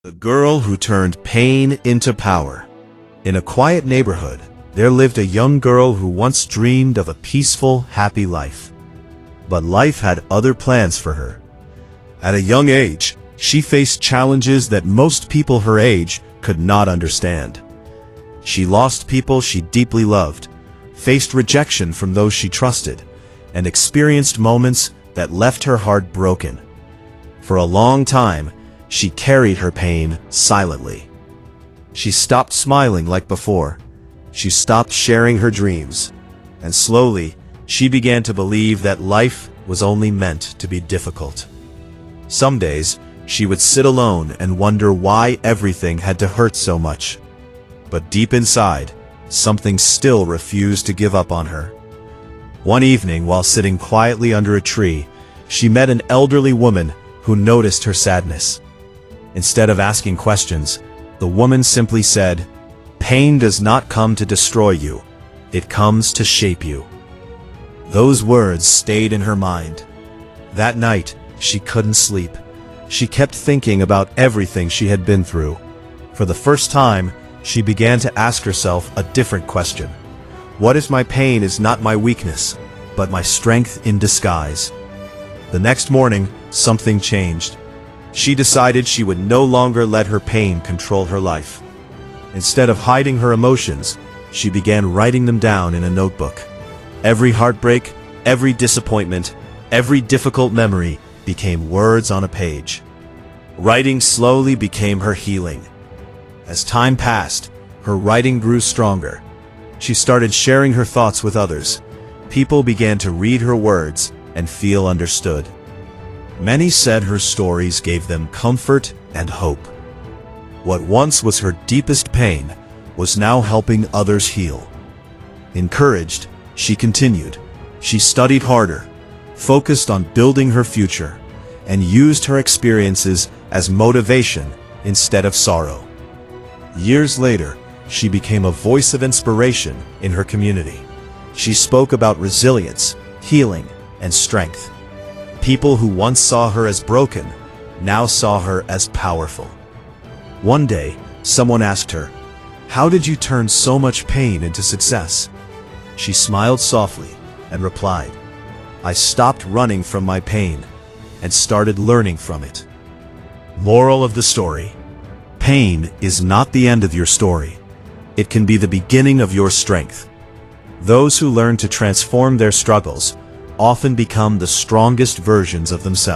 The girl who turned pain into power. In a quiet neighborhood, there lived a young girl who once dreamed of a peaceful, happy life. But life had other plans for her. At a young age, she faced challenges that most people her age could not understand. She lost people she deeply loved, faced rejection from those she trusted, and experienced moments that left her heart broken. For a long time, she carried her pain silently. She stopped smiling like before. She stopped sharing her dreams. And slowly, she began to believe that life was only meant to be difficult. Some days, she would sit alone and wonder why everything had to hurt so much. But deep inside, something still refused to give up on her. One evening, while sitting quietly under a tree, she met an elderly woman who noticed her sadness. Instead of asking questions, the woman simply said, "Pain does not come to destroy you. It comes to shape you." Those words stayed in her mind. That night, she couldn't sleep. She kept thinking about everything she had been through. For the first time, she began to ask herself a different question. What if my pain is not my weakness, but my strength in disguise? The next morning, something changed. She decided she would no longer let her pain control her life. Instead of hiding her emotions, she began writing them down in a notebook. Every heartbreak, every disappointment, every difficult memory became words on a page. Writing slowly became her healing. As time passed, her writing grew stronger. She started sharing her thoughts with others. People began to read her words and feel understood. Many said her stories gave them comfort and hope. What once was her deepest pain was now helping others heal. Encouraged, she continued. She studied harder, focused on building her future, and used her experiences as motivation instead of sorrow. Years later, she became a voice of inspiration in her community. She spoke about resilience, healing, and strength. People who once saw her as broken now saw her as powerful. One day, someone asked her, "How did you turn so much pain into success?" She smiled softly and replied, "I stopped running from my pain and started learning from it." Moral of the story: pain is not the end of your story. It can be the beginning of your strength. Those who learn to transform their struggles often become the strongest versions of themselves.